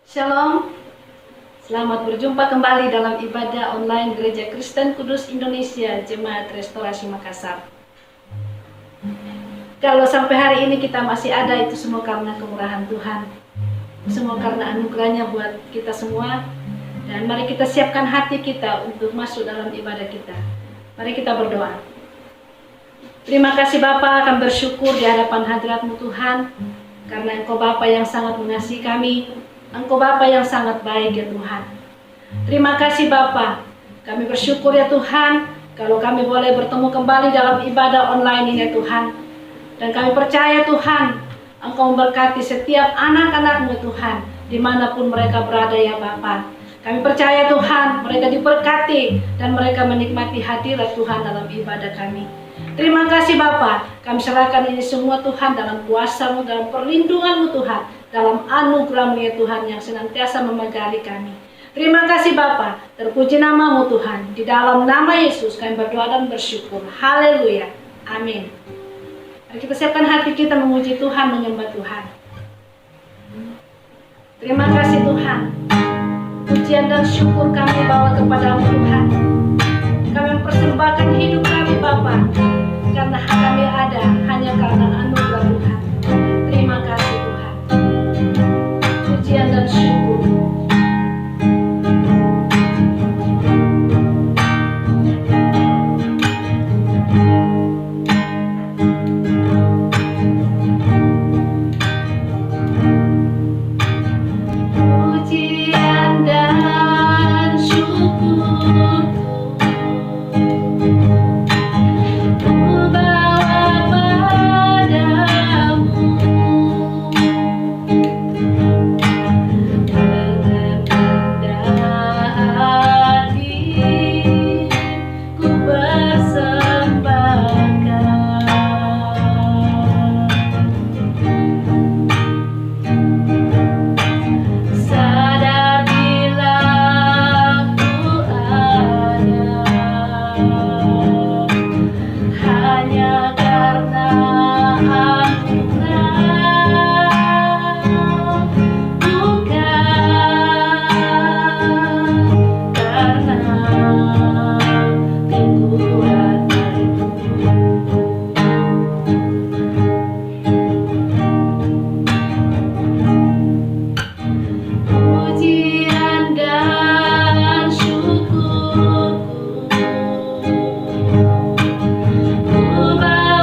Shalom, selamat berjumpa kembali dalam ibadah online Gereja Kristen Kudus Indonesia Jemaat Restorasi Makassar. Kalau sampai hari ini kita masih ada, itu semua karena kemurahan Tuhan, semua karena anugerahnya buat kita semua. Dan mari kita siapkan hati kita untuk masuk dalam ibadah kita. Mari kita berdoa. Terima kasih Bapa, kami bersyukur di hadapan hadirat-Mu Tuhan, karena Engkau Bapa yang sangat mengasihi kami, Engkau Bapa yang sangat baik ya Tuhan. Terima kasih Bapa, kami bersyukur ya Tuhan, kalau kami boleh bertemu kembali dalam ibadah online ini ya Tuhan. Dan kami percaya Tuhan, Engkau memberkati setiap anak-anak-Mu Tuhan, dimanapun mereka berada ya Bapa. Kami percaya Tuhan, mereka diberkati dan mereka menikmati hadirat Tuhan dalam ibadah kami. Terima kasih Bapa, kami serahkan ini semua Tuhan dalam kuasa-Mu, dalam perlindungan-Mu Tuhan, dalam anugerah-Mu ya Tuhan yang senantiasa memegali kami. Terima kasih Bapa, terpuji nama-Mu Tuhan. Di dalam nama Yesus kami berdoa dan bersyukur. Haleluya. Amin. Mari kita siapkan hati kita memuji Tuhan, menyembah Tuhan. Terima kasih Tuhan. Pujian dan syukur kami bawa kepada-Mu Tuhan. Kami mempersembahkan hidup kami Bapa, karena kami ada hanya karena anugerah Tuhan. Terima kasih Tuhan. Pujian dan syukur. Pujian dan syukur bawa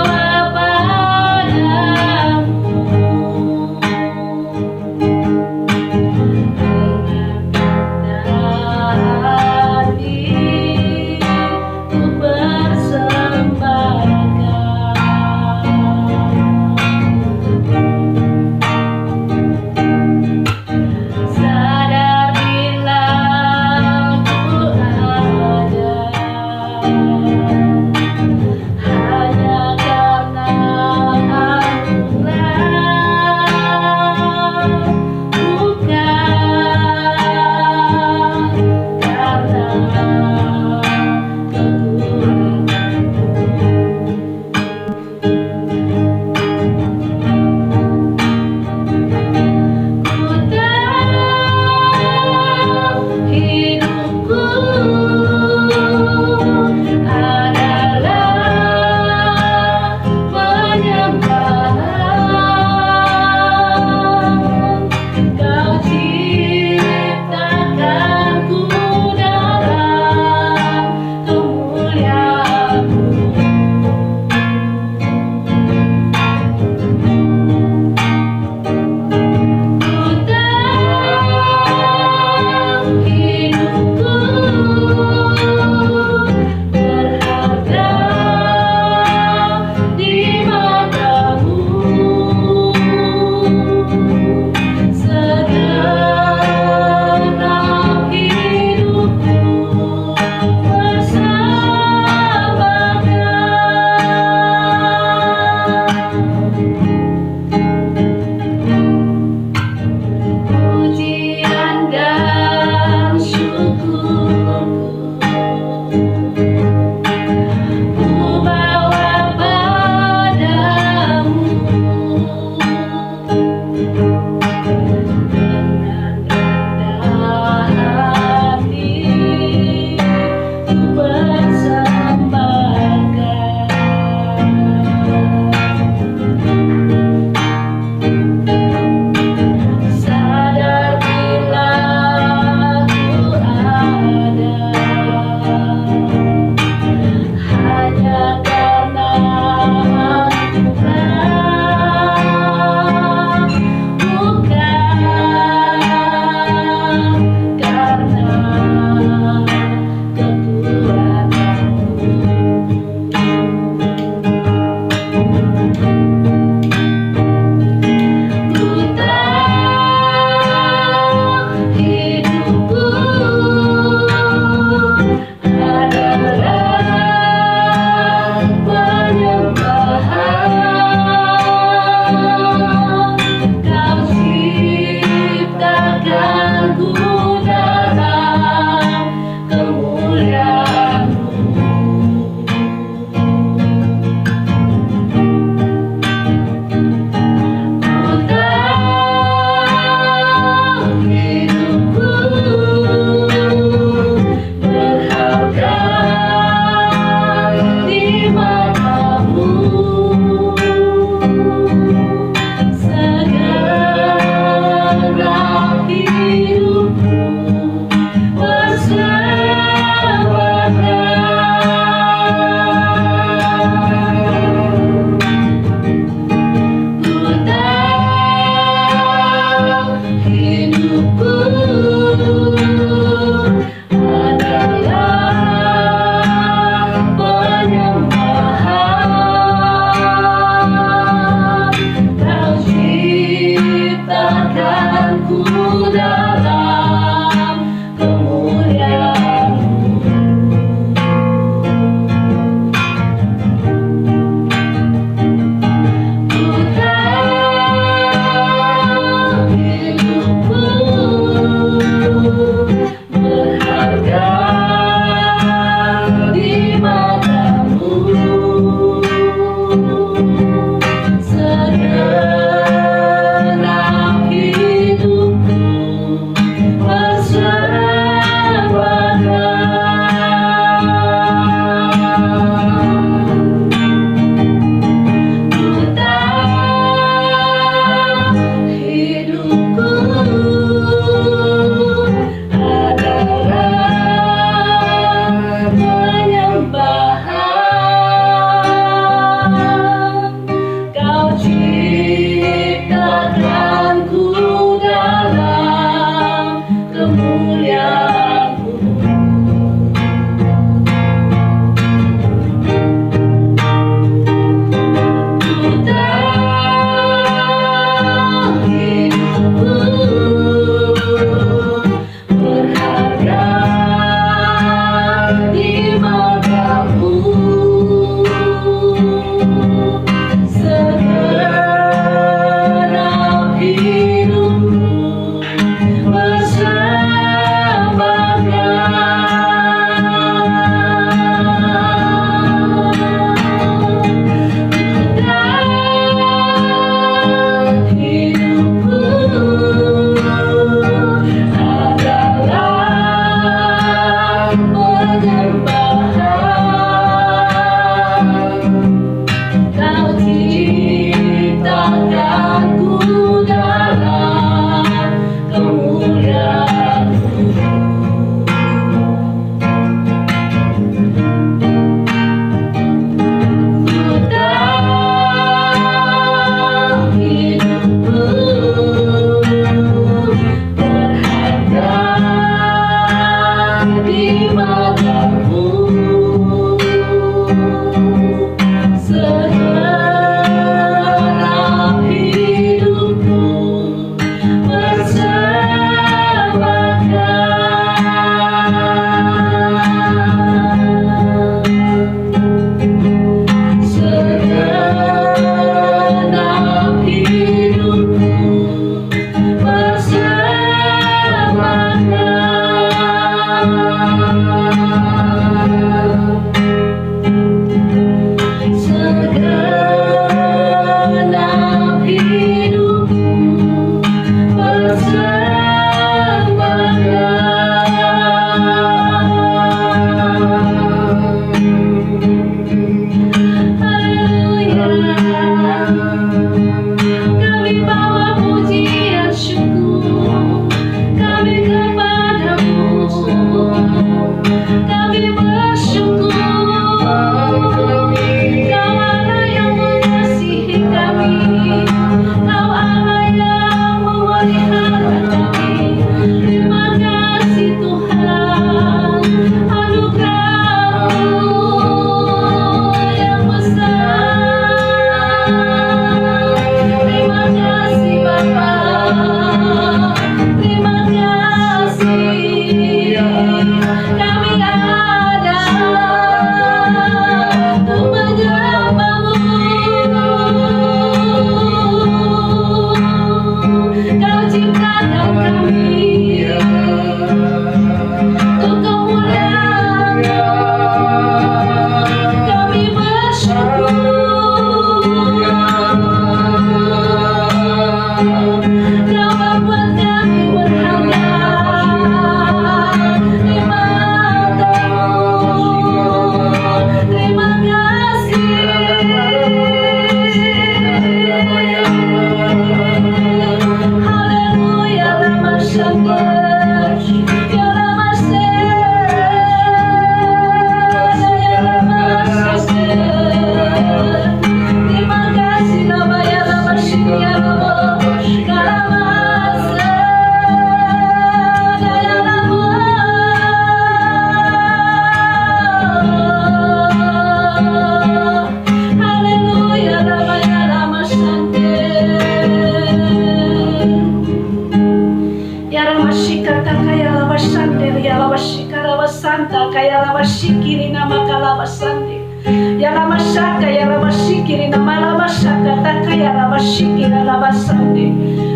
shaka ya lama shikiri na malama shaka takaya lama shikira lama sande.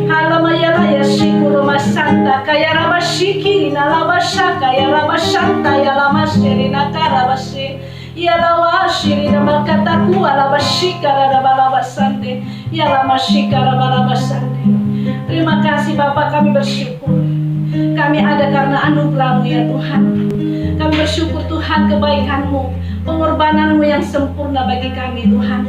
Halama ya la ya shikuru masanta kaya lama shikiri na lama shaka ya lama shanta ya lama shiri na karabasi. Ya lawa shiri na makataku alama shikara na malama sande. Ya lama shikara malama sande. Terima kasih Bapak, kami bersyukur. Kami ada karena anugerah-Mu ya Tuhan. Kami bersyukur Tuhan kebaikan-Mu, pengorbanan-Mu yang sempurna bagi kami Tuhan.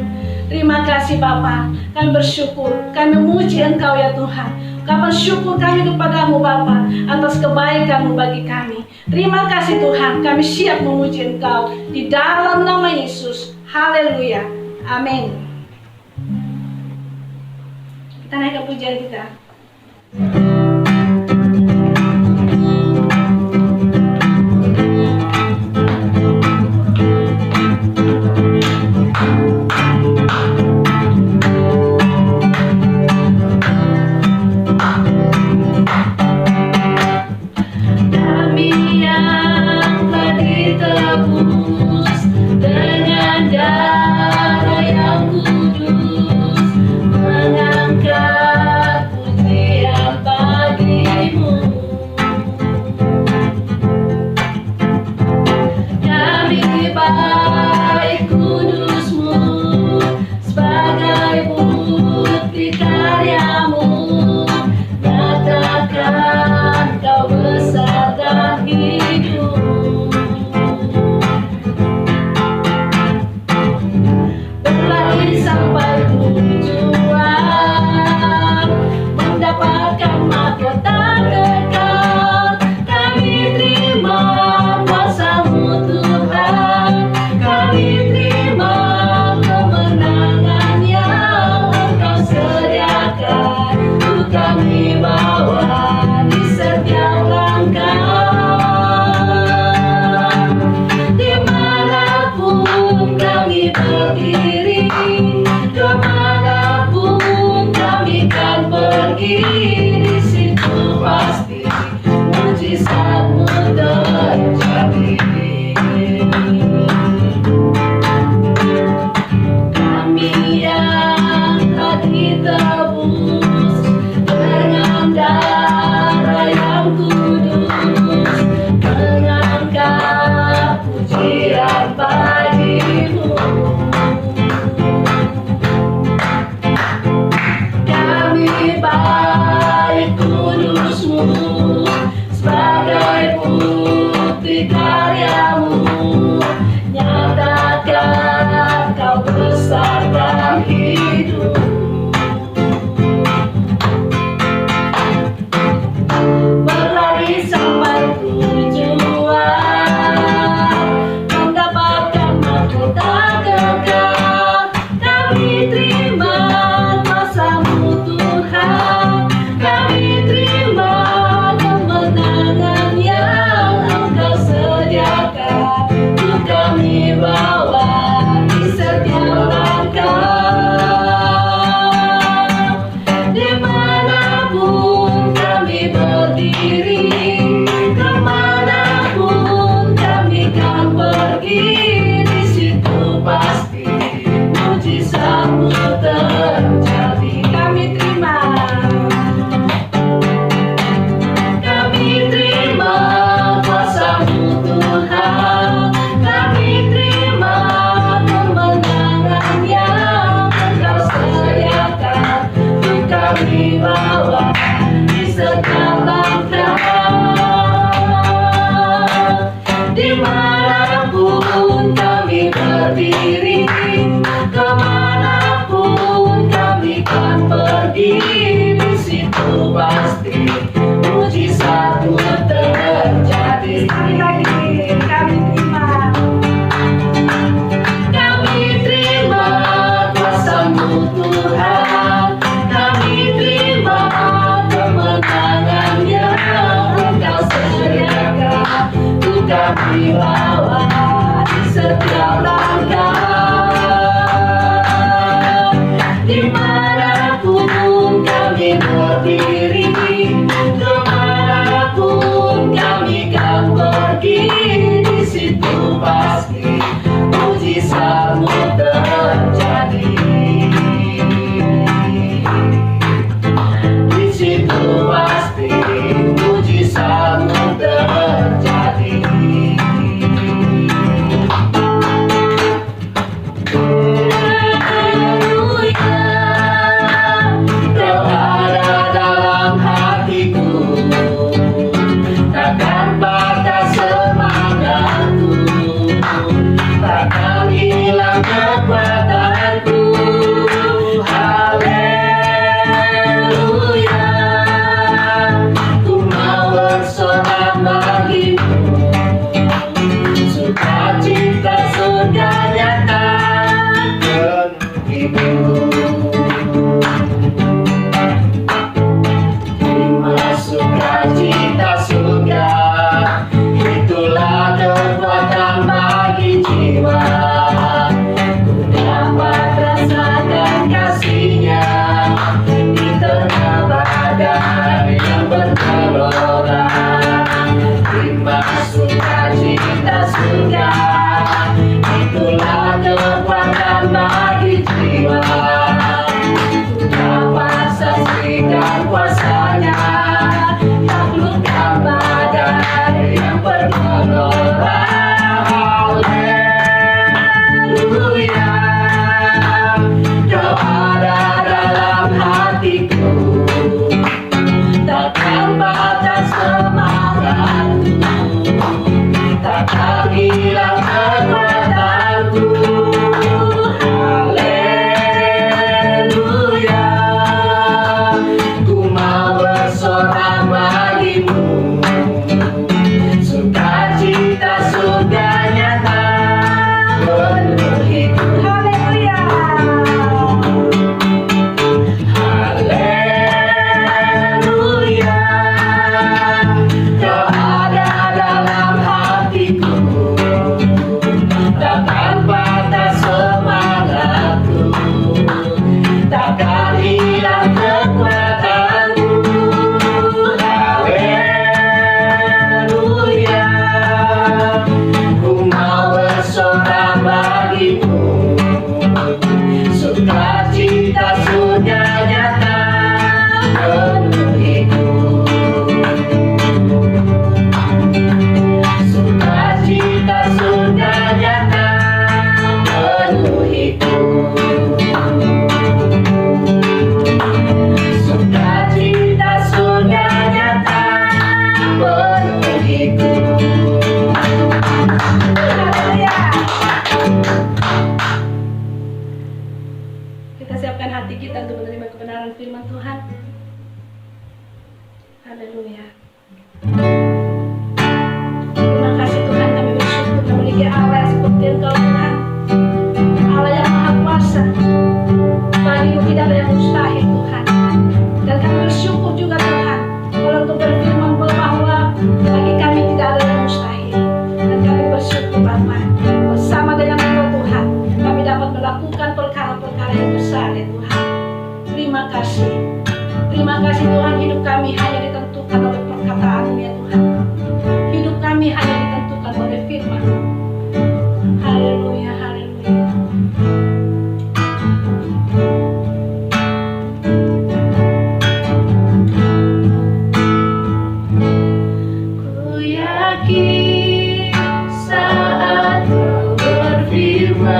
Terima kasih Bapa, kami bersyukur, kami memuji Engkau ya Tuhan. Kami bersyukur kami kepadamu Bapa atas kebaikan-Mu bagi kami. Terima kasih Tuhan, kami siap memuji Engkau di dalam nama Yesus. Haleluya, amin. Kita naik ke pujian kita. Mengangkat pujian Terima sukacita surga, itulah kekuatan bagi jiwa. Ku dapat rasakan kasih-Nya di tengah badai yang bergelora. Terima sukacita surga, itulah kekuatan bagi jiwa. Ku dapat saksikan kuasa-Nya taklukkan badai yang bergelora. Haleluya, Kau ada dalam hatiku, takkan patah semangatku, takkan hilang kekuatanku. Haleluya, ku mau bersorak bagimu, sukacita surga nyata penuhiku. Haleluya, haleluya, Kau ada dalam hatiku, takkan patah semangatku, takkan hilang kekuatanku. Haleluya, ku mau bersorak bagimu, sukacita surga nyata penuhiku. Sukacita surga nyata penuhiku. Sukacita surga nyata penuhiku. Haleluya. Kita siapkan hati kita untuk menerima kebenaran firman Tuhan. Haleluya. Terima kasih Tuhan, kami bersyukur memiliki Allah yang seperti Engkau Tuhan, Allah yang Maha Kuasa. Bagimu tidak ada yang mustahil Tuhan. Dan kami bersyukur juga Tuhan, kalau Engkau berfirman bahwa bagi kami tidak ada yang mustahil. Dan kami bersyukur Bapa, bersama dengan Engkau Tuhan, kami dapat melakukan perkara-perkara yang besar ya Tuhan. Terima kasih. Terima kasih Tuhan, hidup kami hanya ditentukan oleh perkataan-Mu ya Tuhan. Hidup kami hanya ditentukan oleh firman-Mu. Haleluya, haleluya. Ku yakin saat Kau berfirman,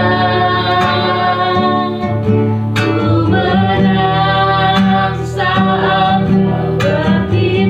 ku menang saat Kau bertindak.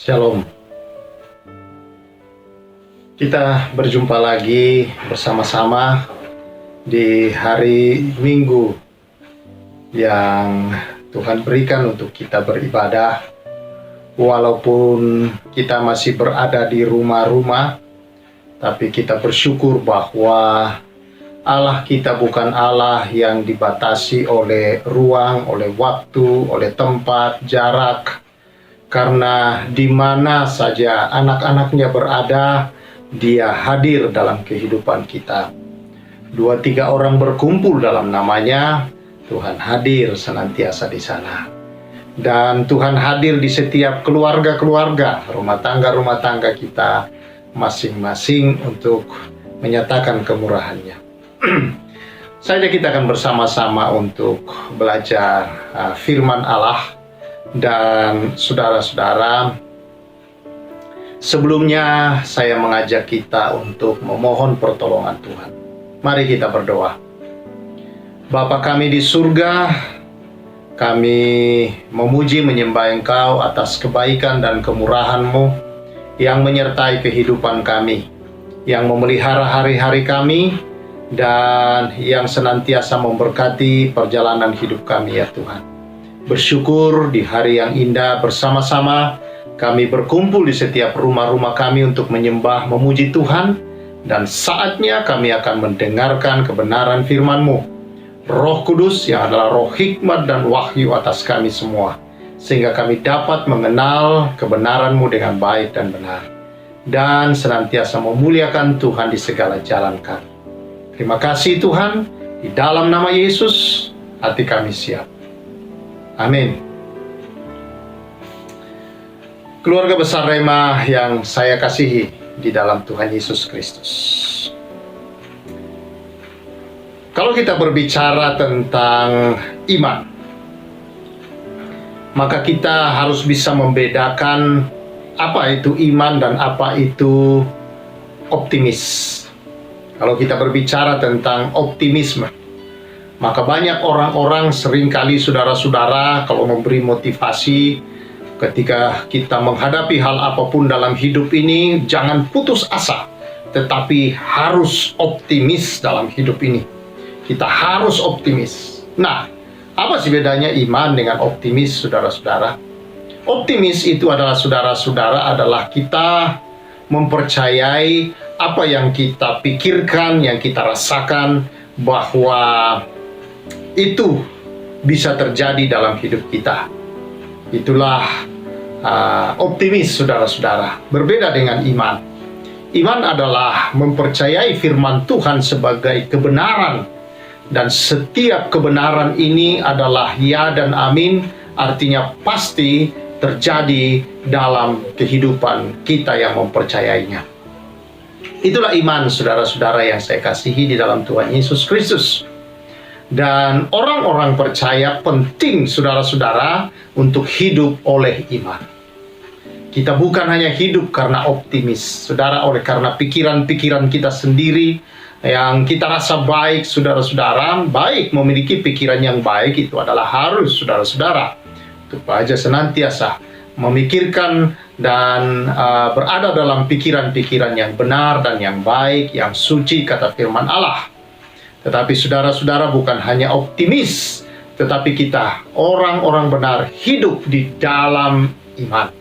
Shalom. Kita berjumpa lagi bersama-sama di hari Minggu yang Tuhan berikan untuk kita beribadah. Walaupun kita masih berada di rumah-rumah, tapi kita bersyukur bahwa Allah kita bukan Allah yang dibatasi oleh ruang, oleh waktu, oleh tempat, jarak. Karena di mana saja anak-anaknya berada, Dia hadir dalam kehidupan kita. 2-3 orang berkumpul dalam namanya, Tuhan hadir senantiasa di sana. Dan Tuhan hadir di setiap keluarga-keluarga, rumah tangga kita masing-masing untuk menyatakan kemurahan-Nya. Saja kita akan bersama-sama untuk belajar firman Allah. Dan saudara-saudara, sebelumnya saya mengajak kita untuk memohon pertolongan Tuhan. Mari kita berdoa. Bapa kami di surga, kami memuji menyembah Engkau atas kebaikan dan kemurahan-Mu yang menyertai kehidupan kami, yang memelihara hari-hari kami, dan yang senantiasa memberkati perjalanan hidup kami ya Tuhan. Bersyukur di hari yang indah bersama-sama kami berkumpul di setiap rumah-rumah kami untuk menyembah, memuji Tuhan, dan saatnya kami akan mendengarkan kebenaran firman-Mu. Roh Kudus yang adalah roh hikmat dan wahyu atas kami semua, sehingga kami dapat mengenal kebenaran-Mu dengan baik dan benar, dan senantiasa memuliakan Tuhan di segala jalan kami. Terima kasih Tuhan, di dalam nama Yesus hati kami siap. Amin. Keluarga besar Rema yang saya kasihi di dalam Tuhan Yesus Kristus. Kalau kita berbicara tentang iman, maka kita harus bisa membedakan apa itu iman dan apa itu optimis. Kalau kita berbicara tentang optimisme, maka banyak orang-orang seringkali saudara-saudara kalau memberi motivasi ketika kita menghadapi hal apapun dalam hidup ini, jangan putus asa, tetapi harus optimis dalam hidup ini. Kita harus optimis. Nah, apa sih bedanya iman dengan optimis, saudara-saudara? Optimis itu adalah saudara-saudara adalah kita mempercayai apa yang kita pikirkan, yang kita rasakan, bahwa itu bisa terjadi dalam hidup kita. Itulah optimis, saudara-saudara. Berbeda dengan iman. Iman adalah mempercayai firman Tuhan sebagai kebenaran, dan setiap kebenaran ini adalah ya dan amin, artinya pasti terjadi dalam kehidupan kita yang mempercayainya. Itulah iman, saudara-saudara yang saya kasihi di dalam Tuhan Yesus Kristus. Dan orang-orang percaya penting, saudara-saudara, untuk hidup oleh iman. Kita bukan hanya hidup karena optimis, saudara, oleh karena pikiran-pikiran kita sendiri yang kita rasa baik, saudara-saudara. Baik, memiliki pikiran yang baik itu adalah harus, saudara-saudara, supaya senantiasa memikirkan dan berada dalam pikiran-pikiran yang benar dan yang baik, yang suci, kata firman Allah. Tetapi saudara-saudara bukan hanya optimis, tetapi kita orang-orang benar hidup di dalam iman.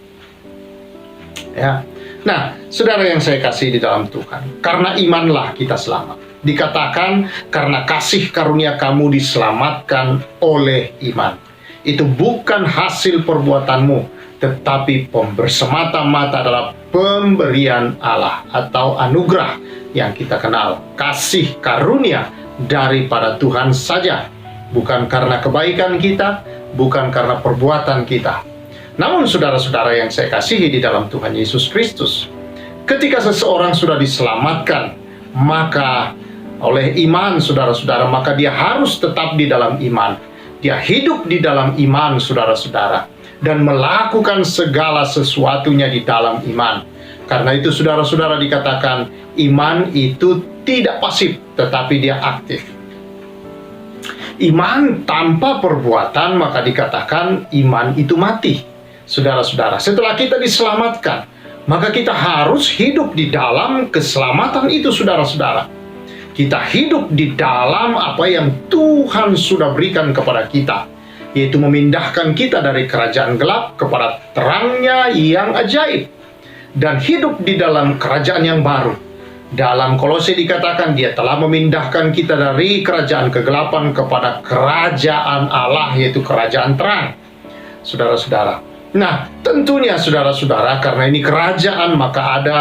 Ya. Nah, saudara yang saya kasih di dalam Tuhan, karena imanlah kita selamat. Dikatakan karena kasih karunia kamu diselamatkan oleh iman. Itu bukan hasil perbuatanmu, tetapi semata-mata adalah pemberian Allah atau anugerah yang kita kenal. Kasih karunia daripada Tuhan saja, bukan karena kebaikan kita, bukan karena perbuatan kita. Namun saudara-saudara yang saya kasihi di dalam Tuhan Yesus Kristus, ketika seseorang sudah diselamatkan, maka oleh iman, saudara-saudara, maka dia harus tetap di dalam iman. Dia hidup di dalam iman, saudara-saudara, dan melakukan segala sesuatunya di dalam iman. Karena itu saudara-saudara dikatakan iman itu tidak pasif, tetapi dia aktif. Iman tanpa perbuatan maka dikatakan iman itu mati. saudara-saudara. Setelah kita diselamatkan, maka kita harus hidup di dalam keselamatan itu, saudara-saudara. Kita hidup di dalam apa yang Tuhan sudah berikan kepada kita, yaitu memindahkan kita dari kerajaan gelap kepada terangnya yang ajaib, dan hidup di dalam kerajaan yang baru. Dalam Kolose dikatakan dia telah memindahkan kita dari kerajaan kegelapan kepada kerajaan Allah, yaitu kerajaan terang, saudara-saudara. Nah, tentunya saudara-saudara, karena ini kerajaan, maka ada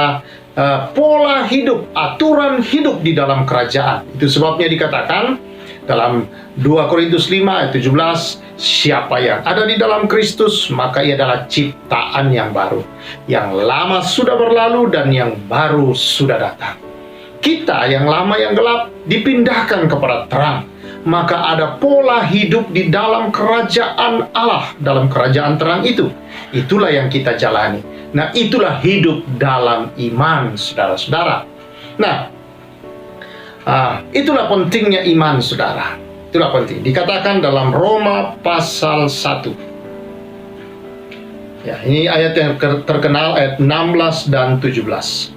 pola hidup, aturan hidup di dalam kerajaan. Itu sebabnya dikatakan dalam 2 Korintus 5 ayat 17, siapa yang ada di dalam Kristus, maka ia adalah ciptaan yang baru. Yang lama sudah berlalu dan yang baru sudah datang. Kita yang lama, yang gelap, dipindahkan kepada terang. Maka ada pola hidup di dalam kerajaan Allah, dalam kerajaan terang itu. Itulah yang kita jalani. Nah, itulah hidup dalam iman, saudara-saudara. Nah, itulah pentingnya iman, saudara. Itulah penting. Dikatakan dalam Roma pasal 1. Ya, ini ayat yang terkenal, ayat 16 dan 17.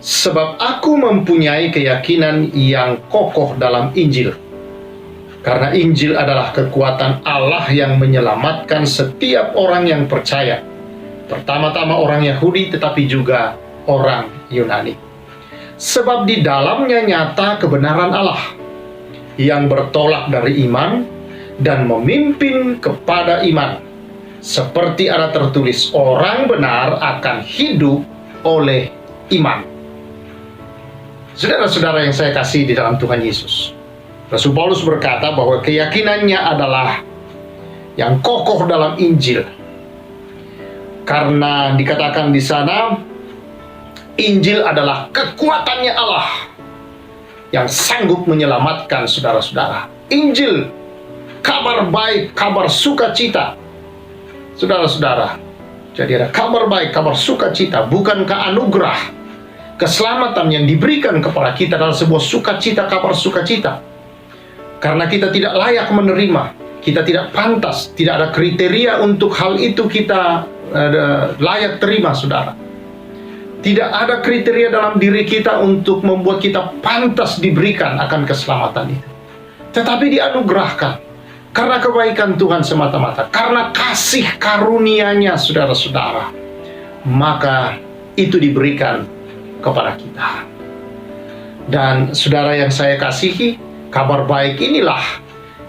Sebab aku mempunyai keyakinan yang kokoh dalam Injil. Karena Injil adalah kekuatan Allah yang menyelamatkan setiap orang yang percaya. Pertama-tama orang Yahudi, tetapi juga orang Yunani. Sebab di dalamnya nyata kebenaran Allah yang bertolak dari iman dan memimpin kepada iman. Seperti ada tertulis, orang benar akan hidup oleh iman. Saudara-saudara yang saya kasih di dalam Tuhan Yesus, Rasul Paulus berkata bahwa keyakinannya adalah yang kokoh dalam Injil. Karena dikatakan di sana, Injil adalah kekuatannya Allah yang sanggup menyelamatkan saudara-saudara. Injil, kabar baik, kabar sukacita. Saudara-saudara, jadi ada kabar baik, kabar sukacita. Bukankah anugerah keselamatan yang diberikan kepada kita adalah sebuah sukacita, kabar sukacita? Karena kita tidak layak menerima, kita tidak pantas, tidak ada kriteria untuk hal itu kita layak terima, saudara. Tidak ada kriteria dalam diri kita untuk membuat kita pantas diberikan akan keselamatan itu. Tetapi dianugerahkan karena kebaikan Tuhan semata-mata, karena kasih karunia-Nya, saudara-saudara. Maka itu diberikan kepada kita. Dan saudara yang saya kasihi, kabar baik inilah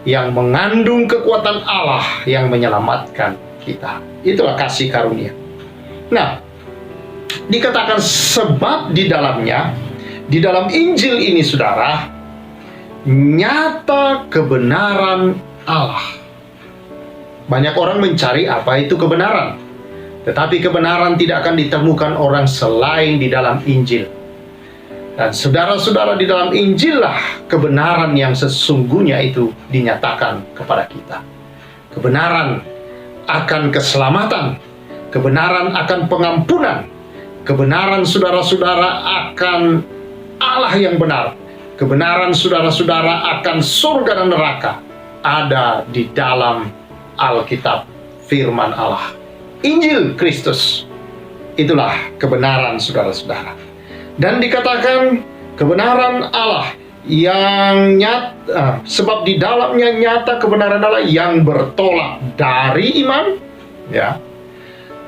yang mengandung kekuatan Allah yang menyelamatkan kita. Itulah kasih karunia. Nah, dikatakan sebab di dalamnya, di dalam Injil ini, saudara, nyata kebenaran Allah. Banyak orang mencari apa itu kebenaran, tetapi kebenaran tidak akan ditemukan orang selain di dalam Injil. Dan saudara-saudara, di dalam Injil lah kebenaran yang sesungguhnya itu dinyatakan kepada kita. Kebenaran akan keselamatan, kebenaran akan pengampunan, kebenaran saudara-saudara akan Allah yang benar, kebenaran saudara-saudara akan surga dan neraka ada di dalam Alkitab, firman Allah. Injil Kristus, itulah kebenaran saudara-saudara. Dan dikatakan kebenaran Allah yang nyata, sebab di dalamnya nyata kebenaran Allah yang bertolak dari iman. Ya,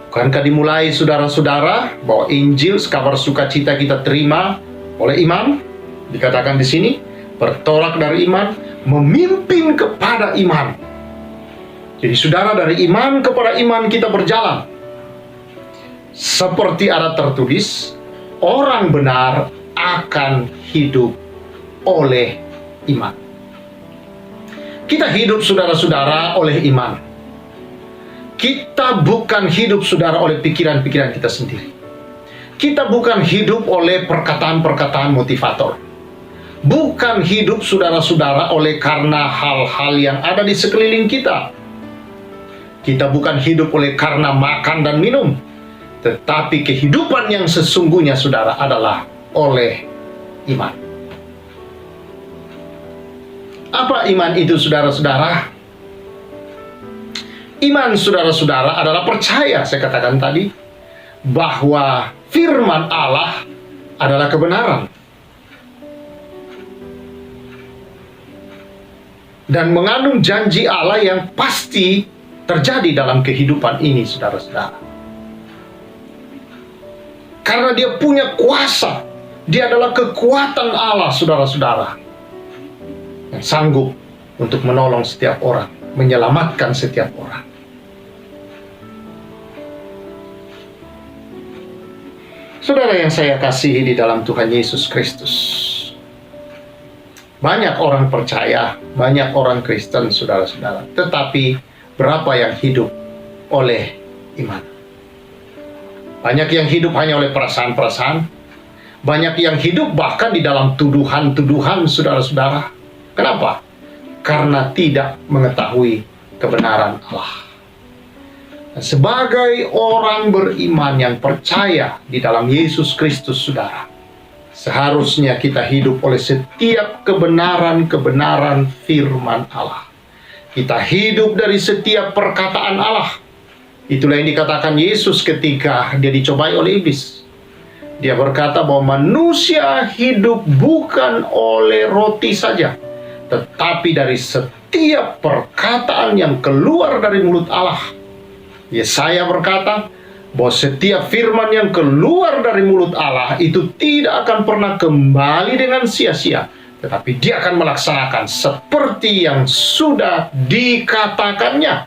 bukankah dimulai saudara-saudara bahwa Injil, kabar sukacita kita terima oleh iman? Dikatakan di sini bertolak dari iman, memimpin kepada iman. Jadi saudara, dari iman kepada iman kita berjalan. Seperti ada tertulis, orang benar akan hidup oleh iman. Kita hidup, saudara-saudara, oleh iman. Kita bukan hidup, saudara, oleh pikiran-pikiran kita sendiri. Kita bukan hidup oleh perkataan-perkataan motivator. Bukan hidup, saudara-saudara, oleh karena hal-hal yang ada di sekeliling kita. Kita bukan hidup oleh karena makan dan minum. Tetapi kehidupan yang sesungguhnya, saudara, adalah oleh iman. Apa iman itu, saudara-saudara? Iman saudara-saudara adalah percaya, saya katakan tadi, bahwa firman Allah adalah kebenaran. Dan mengandung janji Allah yang pasti terjadi dalam kehidupan ini, saudara-saudara. Karena dia punya kuasa, dia adalah kekuatan Allah, saudara-saudara, yang sanggup untuk menolong setiap orang, menyelamatkan setiap orang. Saudara yang saya kasihi di dalam Tuhan Yesus Kristus, banyak orang percaya, banyak orang Kristen, saudara-saudara, tetapi berapa yang hidup oleh iman? Banyak yang hidup hanya oleh perasaan-perasaan, banyak yang hidup bahkan di dalam tuduhan-tuduhan, saudara-saudara. Kenapa? Karena tidak mengetahui kebenaran Allah. Sebagai orang beriman yang percaya di dalam Yesus Kristus, saudara, seharusnya kita hidup oleh setiap kebenaran-kebenaran firman Allah. Kita hidup dari setiap perkataan Allah. Itulah yang dikatakan Yesus ketika dia dicobai oleh iblis. Dia berkata bahwa manusia hidup bukan oleh roti saja, tetapi dari setiap perkataan yang keluar dari mulut Allah. Yesaya berkata bahwa setiap firman yang keluar dari mulut Allah itu tidak akan pernah kembali dengan sia-sia, tetapi dia akan melaksanakan seperti yang sudah dikatakannya.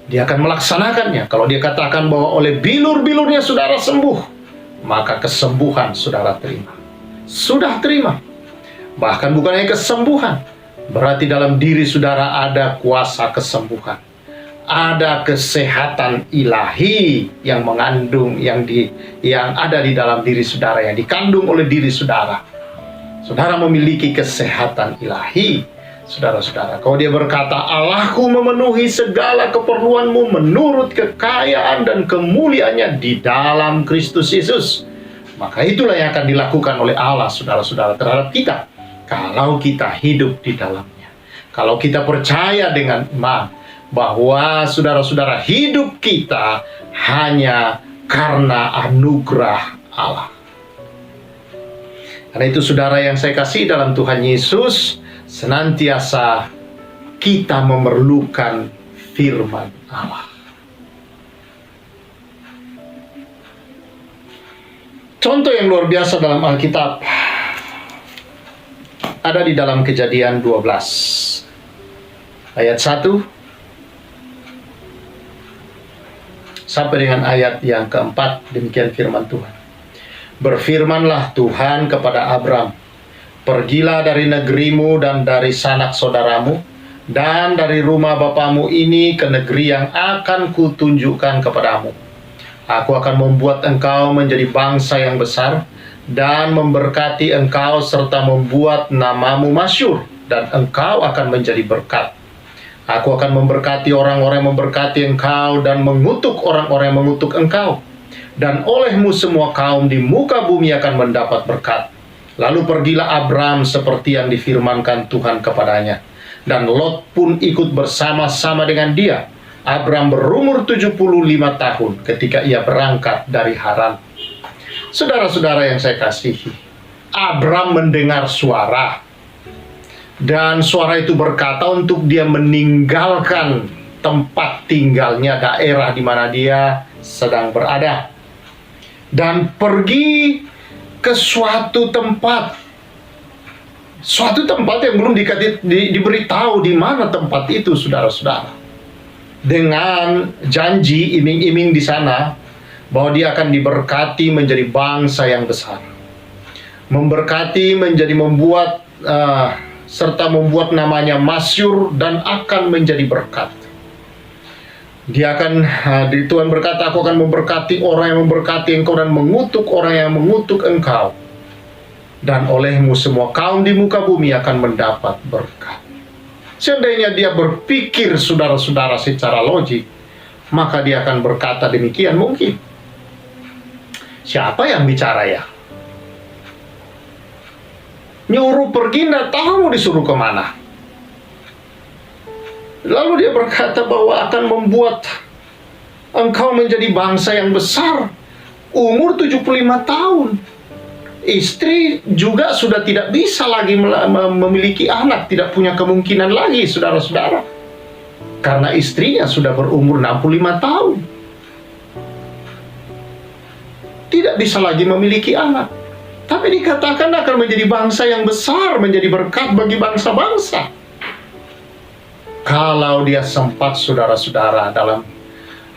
Dia akan melaksanakannya. Kalau dia katakan bahwa oleh bilur-bilurnya saudara sembuh, maka kesembuhan saudara terima. Sudah terima. Bahkan bukan hanya kesembuhan, berarti dalam diri saudara ada kuasa kesembuhan. Ada kesehatan ilahi yang mengandung, yang ada di dalam diri saudara, yang dikandung oleh diri saudara. Saudara memiliki kesehatan ilahi, saudara-saudara. Kalau dia berkata, Allahku memenuhi segala keperluanmu menurut kekayaan dan kemuliaannya di dalam Kristus Yesus, maka itulah yang akan dilakukan oleh Allah, saudara-saudara, terhadap kita, kalau kita hidup di dalamnya. Kalau kita percaya dengan iman bahwa saudara-saudara hidup kita hanya karena anugerah Allah. Karena itu saudara yang saya kasih dalam Tuhan Yesus, senantiasa kita memerlukan firman Allah. Contoh yang luar biasa dalam Alkitab ada di dalam Kejadian 12 ayat 1 sampai dengan ayat yang keempat. Demikian firman Tuhan. Berfirmanlah Tuhan kepada Abram, pergilah dari negerimu dan dari sanak saudaramu dan dari rumah bapamu ini ke negeri yang akan kutunjukkan kepadamu. Aku akan membuat engkau menjadi bangsa yang besar dan memberkati engkau serta membuat namamu masyhur, dan engkau akan menjadi berkat. Aku akan memberkati orang-orang yang memberkati engkau dan mengutuk orang-orang yang mengutuk engkau. Dan olehmu semua kaum di muka bumi akan mendapat berkat. Lalu pergilah Abram seperti yang difirmankan Tuhan kepadanya. Dan Lot pun ikut bersama-sama dengan dia. Abram berumur 75 tahun ketika ia berangkat dari Haran. Saudara-saudara yang saya kasihi, Abram mendengar suara. Dan suara itu berkata untuk dia meninggalkan tempat tinggalnya, daerah di mana dia sedang berada, dan pergi ke suatu tempat yang belum diberitahu di mana tempat itu, saudara-saudara, dengan janji iming-iming di sana bahwa dia akan diberkati menjadi bangsa yang besar, memberkati menjadi serta membuat namanya masyhur dan akan menjadi berkat. Tuhan berkata, aku akan memberkati orang yang memberkati engkau dan mengutuk orang yang mengutuk engkau. Dan olehmu semua kaum di muka bumi akan mendapat berkat. Seandainya dia berpikir, saudara-saudara, secara logik, maka dia akan berkata demikian. Mungkin siapa yang bicara ya? Nyuruh pergi, nggak tahu mau disuruh kemana. Lalu dia berkata bahwa akan membuat engkau menjadi bangsa yang besar. Umur 75 tahun. Istri juga sudah tidak bisa lagi memiliki anak, tidak punya kemungkinan lagi, saudara-saudara. Karena istrinya sudah berumur 65 tahun. Tidak bisa lagi memiliki anak. Tapi dikatakan akan menjadi bangsa yang besar, menjadi berkat bagi bangsa-bangsa. Kalau dia sempat, saudara-saudara, dalam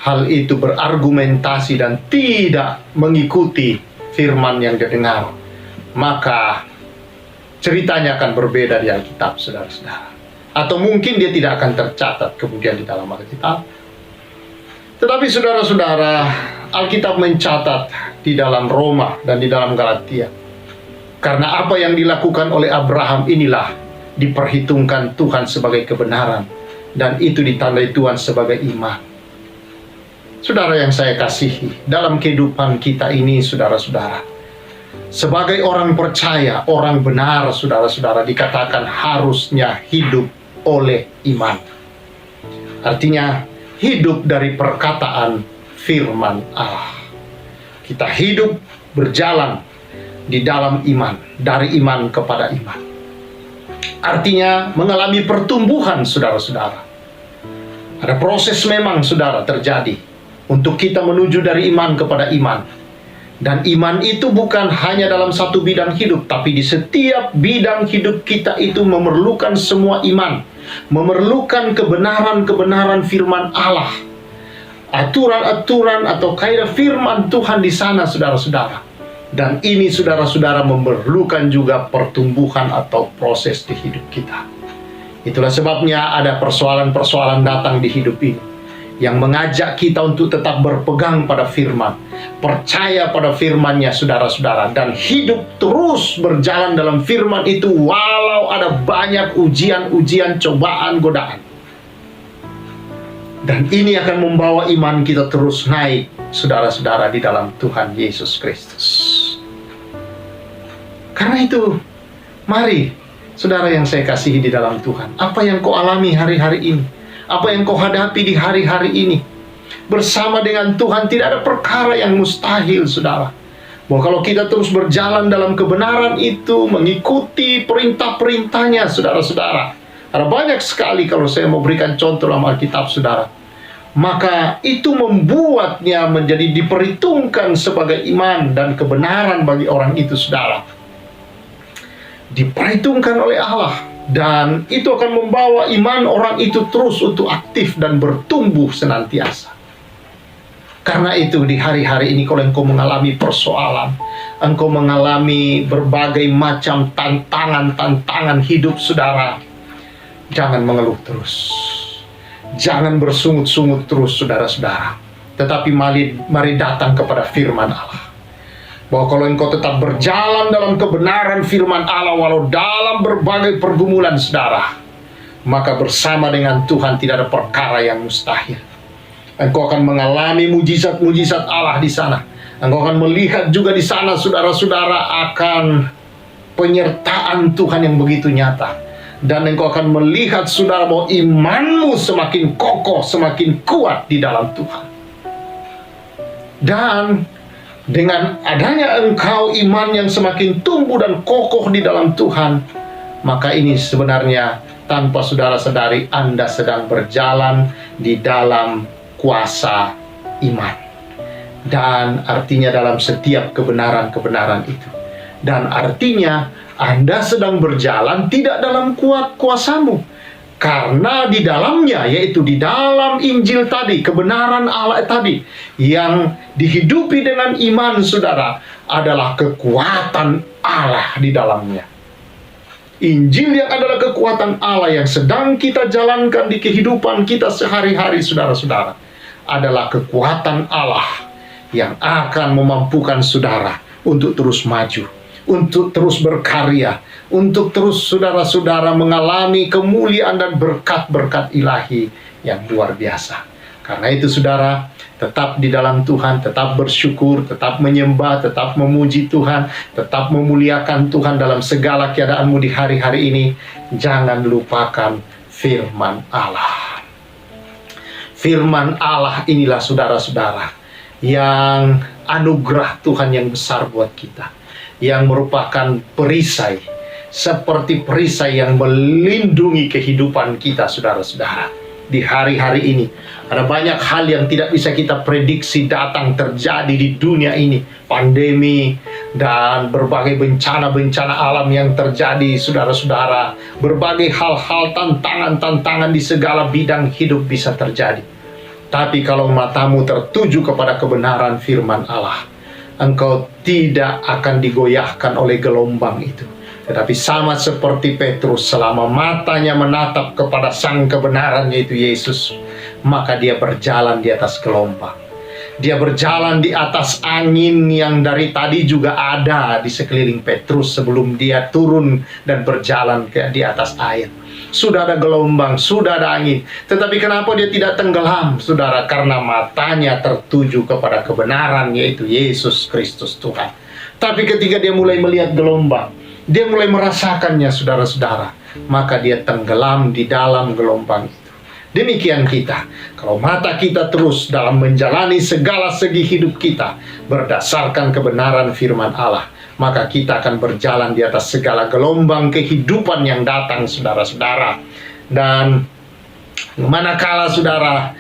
hal itu berargumentasi dan tidak mengikuti firman yang dia dengar, maka ceritanya akan berbeda di Alkitab, saudara-saudara. Atau mungkin dia tidak akan tercatat kemudian di dalam Alkitab. Tetapi saudara-saudara, Alkitab mencatat di dalam Roma dan di dalam Galatia. Karena apa yang dilakukan oleh Abraham inilah diperhitungkan Tuhan sebagai kebenaran, dan itu ditandai Tuhan sebagai iman. Saudara yang saya kasihi, dalam kehidupan kita ini, saudara-saudara, sebagai orang percaya, orang benar, saudara-saudara, dikatakan harusnya hidup oleh iman. Artinya, hidup dari perkataan firman Allah. Kita hidup berjalan di dalam iman, dari iman kepada iman. Artinya, mengalami pertumbuhan, saudara-saudara. Ada proses memang, saudara, terjadi untuk kita menuju dari iman kepada iman. Dan iman itu bukan hanya dalam satu bidang hidup, tapi di setiap bidang hidup kita itu memerlukan semua iman, memerlukan kebenaran-kebenaran firman Allah, aturan-aturan atau kaidah firman Tuhan di sana, saudara-saudara. Dan ini, saudara-saudara, memerlukan juga pertumbuhan atau proses di hidup kita. Itulah sebabnya ada persoalan-persoalan datang di hidup ini yang mengajak kita untuk tetap berpegang pada firman, percaya pada firman-Nya, saudara-saudara, dan hidup terus berjalan dalam firman itu walau ada banyak ujian-ujian, cobaan, godaan. Dan ini akan membawa iman kita terus naik, saudara-saudara, di dalam Tuhan Yesus Kristus. Karena itu, mari, saudara yang saya kasihi di dalam Tuhan, apa yang kau alami hari-hari ini, apa yang kau hadapi di hari-hari ini, bersama dengan Tuhan tidak ada perkara yang mustahil, saudara. Bahwa kalau kita terus berjalan dalam kebenaran itu, mengikuti perintah-perintahnya, saudara-saudara, ada banyak sekali kalau saya mau berikan contoh dalam Alkitab, saudara. Maka itu membuatnya menjadi diperhitungkan sebagai iman dan kebenaran bagi orang itu, saudara. Diperhitungkan oleh Allah. Dan itu akan membawa iman orang itu terus untuk aktif dan bertumbuh senantiasa. Karena itu di hari-hari ini kalau engkau mengalami persoalan, engkau mengalami berbagai macam tantangan hidup, saudara, jangan mengeluh terus. Jangan bersungut-sungut terus, saudara-saudara. Tetapi mari datang kepada firman Allah. Bahwa kalau engkau tetap berjalan dalam kebenaran firman Allah walau dalam berbagai pergumulan, saudara, maka bersama dengan Tuhan tidak ada perkara yang mustahil. Engkau akan mengalami mujizat-mujizat Allah di sana. Engkau akan melihat juga di sana, saudara-saudara, akan penyertaan Tuhan yang begitu nyata. Dan engkau akan melihat, saudara, bahwa imanmu semakin kokoh, semakin kuat di dalam Tuhan. Dan dengan adanya engkau iman yang semakin tumbuh dan kokoh di dalam Tuhan, maka ini sebenarnya tanpa saudara sadari Anda sedang berjalan di dalam kuasa iman. Dan artinya dalam setiap kebenaran-kebenaran itu. Dan artinya Anda sedang berjalan tidak dalam kuat kuasamu. Karena di dalamnya, yaitu di dalam Injil tadi, kebenaran Allah tadi, yang dihidupi dengan iman, saudara, adalah kekuatan Allah di dalamnya. Injil yang adalah kekuatan Allah yang sedang kita jalankan di kehidupan kita sehari-hari, saudara-saudara, adalah kekuatan Allah yang akan memampukan saudara untuk terus maju, untuk terus berkarya, untuk terus saudara-saudara mengalami kemuliaan dan berkat-berkat ilahi yang luar biasa. Karena itu, saudara, tetap di dalam Tuhan, tetap bersyukur, tetap menyembah, tetap memuji Tuhan, tetap memuliakan Tuhan dalam segala keadaanmu di hari-hari ini. Jangan lupakan firman Allah. Firman Allah inilah saudara-saudara yang anugerah Tuhan yang besar buat kita, yang merupakan perisai, seperti perisai yang melindungi kehidupan kita saudara-saudara. Di hari-hari ini ada banyak hal yang tidak bisa kita prediksi datang terjadi di dunia ini. Pandemi dan berbagai bencana-bencana alam yang terjadi saudara-saudara. Berbagai hal-hal, tantangan-tantangan di segala bidang hidup bisa terjadi. Tapi kalau matamu tertuju kepada kebenaran firman Allah, engkau tidak akan digoyahkan oleh gelombang itu. Tetapi sama seperti Petrus, selama matanya menatap kepada sang kebenaran yaitu Yesus, maka dia berjalan di atas gelombang. Dia berjalan di atas angin yang dari tadi juga ada di sekeliling Petrus sebelum dia turun dan berjalan di atas air. Sudah ada gelombang, sudah ada angin. Tetapi kenapa dia tidak tenggelam, saudara? Karena matanya tertuju kepada kebenaran yaitu Yesus Kristus Tuhan. Tapi ketika dia mulai melihat gelombang, dia mulai merasakannya saudara-saudara, maka dia tenggelam di dalam gelombang itu. Demikian kita, kalau mata kita terus dalam menjalani segala segi hidup kita berdasarkan kebenaran firman Allah, maka kita akan berjalan di atas segala gelombang kehidupan yang datang saudara-saudara. Dan manakala saudara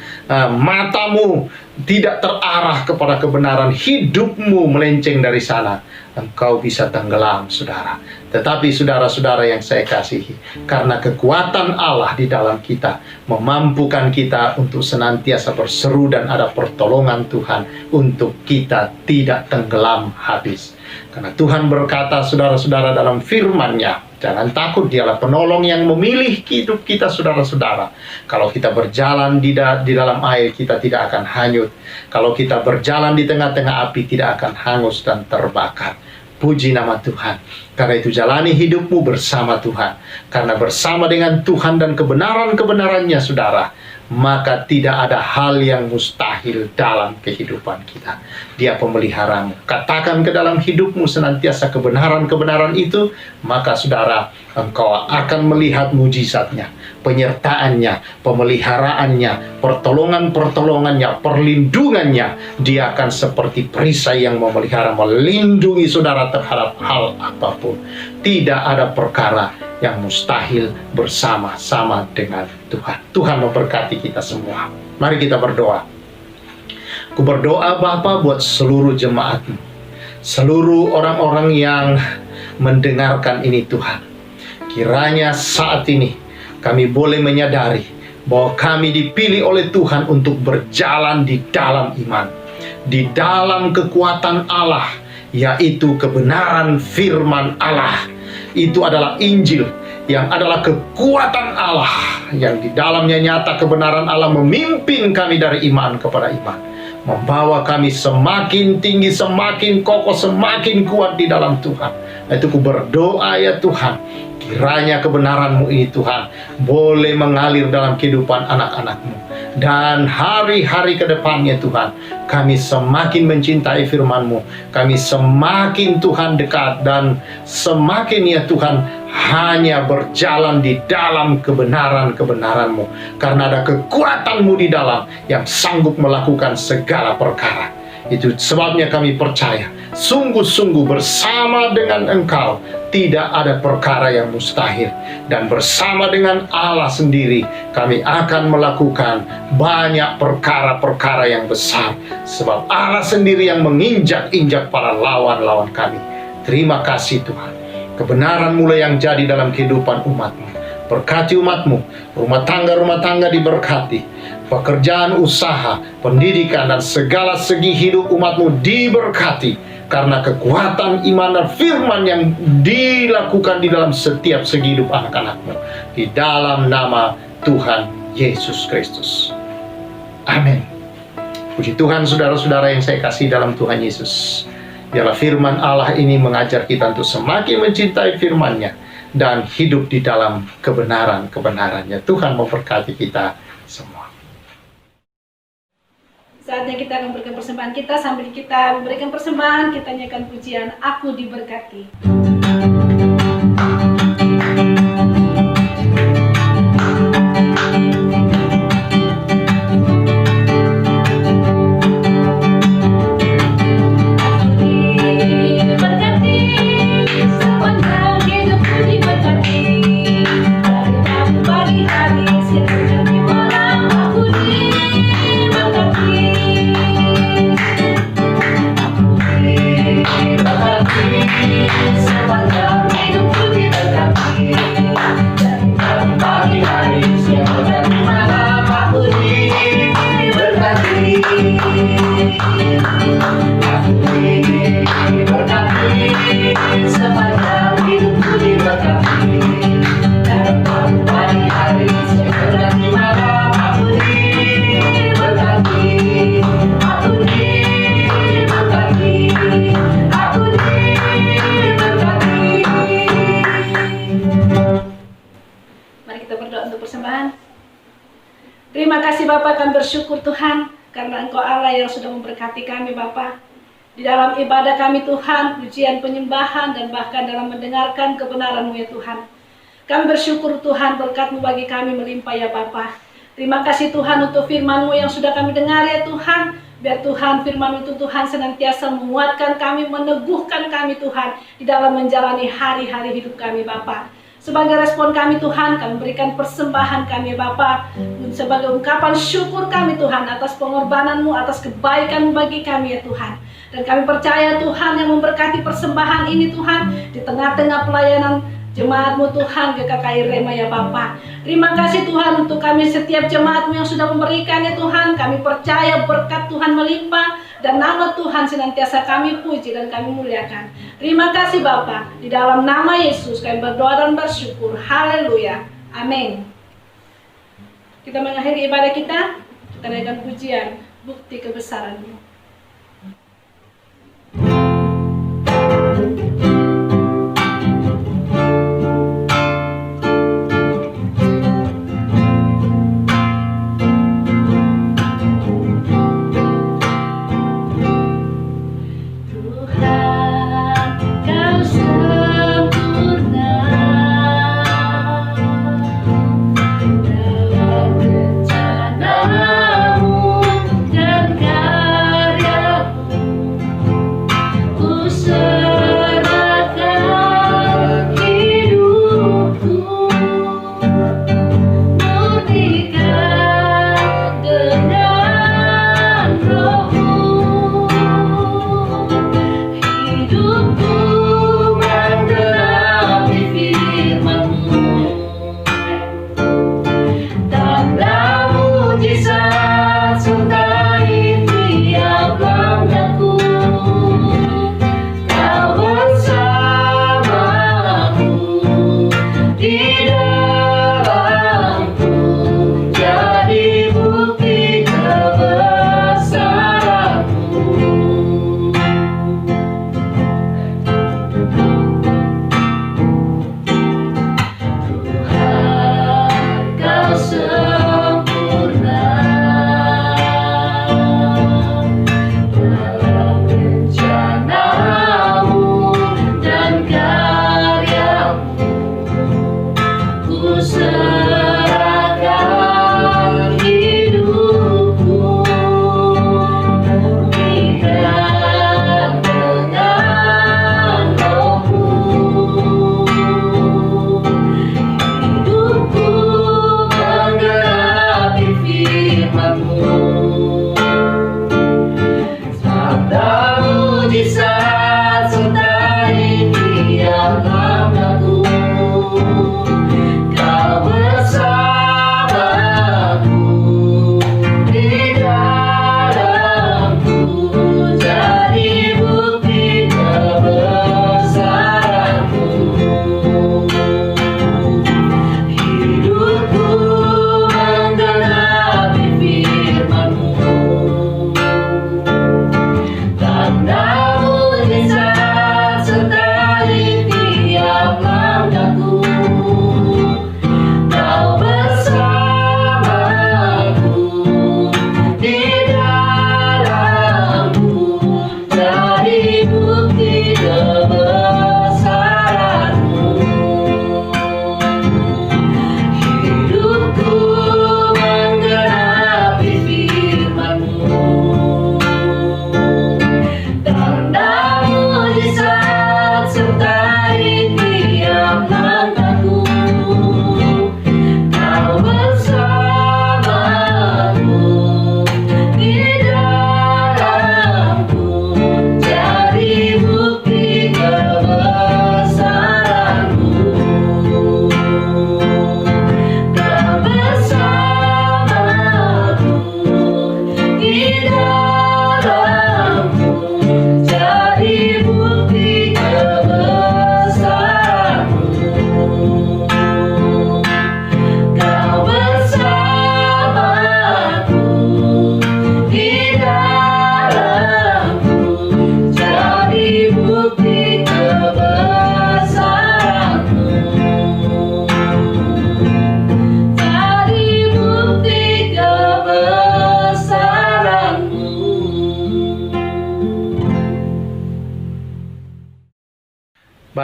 matamu tidak terarah kepada kebenaran, hidupmu melenceng dari sana, engkau bisa tenggelam saudara. Tetapi saudara-saudara yang saya kasihi, karena kekuatan Allah di dalam kita memampukan kita untuk senantiasa berseru dan ada pertolongan Tuhan untuk kita tidak tenggelam habis. Karena Tuhan berkata saudara-saudara dalam firman-Nya, jangan takut, dialah penolong yang memilih hidup kita saudara-saudara. Kalau kita berjalan di dalam air, kita tidak akan hanyut. Kalau kita berjalan di tengah-tengah api, tidak akan hangus dan terbakar. Puji nama Tuhan. Karena itu jalani hidupmu bersama Tuhan. Karena bersama dengan Tuhan dan kebenaran-kebenarannya saudara, maka tidak ada hal yang mustahil dalam kehidupan kita. Dia pemeliharamu. Katakan ke dalam hidupmu senantiasa kebenaran-kebenaran itu, maka saudara, engkau akan melihat mujizatnya, penyertaannya, pemeliharaannya, pertolongan-pertolongannya, perlindungannya. Dia akan seperti perisai yang memelihara, melindungi saudara terhadap hal apapun. Tidak ada perkara yang mustahil bersama-sama dengan Tuhan. Tuhan memberkati kita semua. Mari kita berdoa. Aku berdoa Bapa buat seluruh jemaat-Mu, seluruh orang-orang yang mendengarkan ini Tuhan. Kiranya saat ini kami boleh menyadari bahwa kami dipilih oleh Tuhan untuk berjalan di dalam iman, di dalam kekuatan Allah, yaitu kebenaran firman Allah. Itu adalah Injil, yang adalah kekuatan Allah, yang di dalamnya nyata kebenaran Allah memimpin kami dari iman kepada iman, membawa kami semakin tinggi, semakin kokoh, semakin kuat di dalam Tuhan. Itu ku berdoa ya Tuhan, kiranya kebenaran-Mu ini Tuhan boleh mengalir dalam kehidupan anak-anak-Mu. Dan hari-hari ke depannya Tuhan, kami semakin mencintai firman-Mu, kami semakin Tuhan dekat, dan semakin ya Tuhan hanya berjalan di dalam kebenaran-kebenaran-Mu. Karena ada kekuatan-Mu di dalam yang sanggup melakukan segala perkara. Itu sebabnya kami percaya, sungguh-sungguh bersama dengan Engkau tidak ada perkara yang mustahil. Dan bersama dengan Allah sendiri kami akan melakukan banyak perkara-perkara yang besar. Sebab Allah sendiri yang menginjak-injak para lawan-lawan kami. Terima kasih Tuhan. Kebenaran mulai yang jadi dalam kehidupan umat-Mu. Berkati umat-Mu, rumah tangga diberkati, pekerjaan usaha, pendidikan, dan segala segi hidup umat-Mu diberkati. Karena kekuatan iman dan firman yang dilakukan di dalam setiap segi hidup anak-anak-Mu. Di dalam nama Tuhan Yesus Kristus. Amin. Puji Tuhan saudara-saudara yang saya kasih dalam Tuhan Yesus. Biarlah firman Allah ini mengajar kita untuk semakin mencintai firman-Nya dan hidup di dalam kebenaran-kebenarannya. Tuhan memberkati kita semua. Saatnya kita akan memberikan persembahan kita. Sambil kita memberikan persembahan, kita nyanyikan pujian Aku Diberkati. Terima kasih Bapa, kami bersyukur Tuhan karena Engkau Allah yang sudah memberkati kami Bapa. Di dalam ibadah kami Tuhan, pujian penyembahan dan bahkan dalam mendengarkan kebenaran-Mu ya Tuhan. Kami bersyukur Tuhan, berkat-Mu bagi kami melimpah ya Bapa. Terima kasih Tuhan untuk firman-Mu yang sudah kami dengar ya Tuhan. Biar Tuhan firman itu Tuhan senantiasa menguatkan kami, meneguhkan kami Tuhan di dalam menjalani hari-hari hidup kami Bapa. Sebagai respon kami Tuhan, kami berikan persembahan kami Bapa, sebagai ungkapan syukur kami Tuhan atas pengorbanan-Mu, atas kebaikan bagi kami ya Tuhan. Dan kami percaya Tuhan yang memberkati persembahan ini Tuhan di tengah-tengah pelayanan jemaat-Mu Tuhan GKKI Rema ya Bapa. Terima kasih Tuhan untuk kami setiap jemaat-Mu yang sudah memberikan ya Tuhan. Kami percaya berkat Tuhan melimpah dan nama Tuhan senantiasa kami puji dan kami muliakan. Terima kasih Bapa. Di dalam nama Yesus kami berdoa dan bersyukur. Haleluya. Amin. Kita mengakhiri ibadah kita dengan pujian bukti kebesaran-Mu. Dalam rencana-Mu dan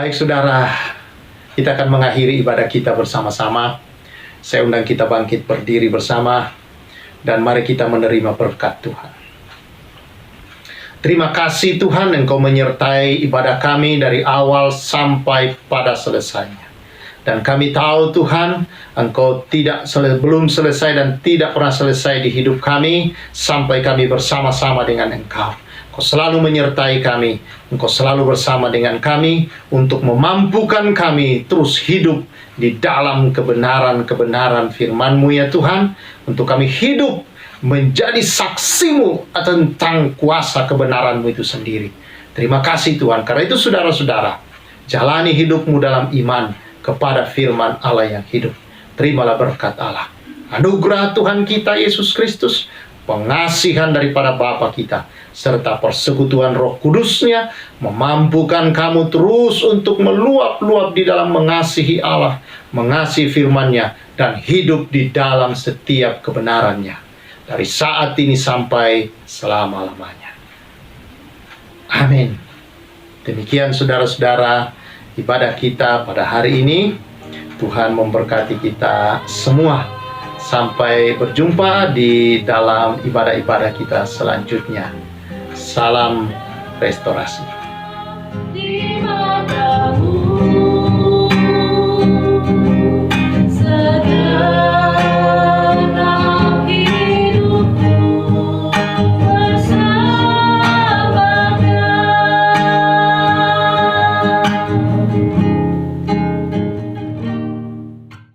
Baik saudara, kita akan mengakhiri ibadah kita bersama-sama. Saya undang kita bangkit berdiri bersama, dan mari kita menerima berkat Tuhan. Terima kasih Tuhan, Engkau menyertai ibadah kami dari awal sampai pada selesainya. Dan kami tahu Tuhan, Engkau belum selesai dan tidak pernah selesai di hidup kami sampai kami bersama-sama dengan Engkau. Engkau selalu menyertai kami, Engkau selalu bersama dengan kami untuk memampukan kami terus hidup di dalam kebenaran-kebenaran firman-Mu ya Tuhan, untuk kami hidup menjadi saksi-Mu tentang kuasa kebenaran-Mu itu sendiri. Terima kasih Tuhan, karena itu saudara-saudara, jalani hidup-Mu dalam iman kepada firman Allah yang hidup. Terimalah berkat Allah, anugerah Tuhan kita Yesus Kristus, pengasihan daripada Bapa kita, serta persekutuan Roh Kudus-Nya memampukan kamu terus untuk meluap-luap di dalam mengasihi Allah, mengasihi firman-Nya, dan hidup di dalam setiap kebenaran-Nya, dari saat ini sampai selama-lamanya. Amin. Demikian saudara-saudara, ibadah kita pada hari ini. Tuhan memberkati kita semua. Sampai berjumpa di dalam ibadah-ibadah kita selanjutnya. Salam restorasi. Di mana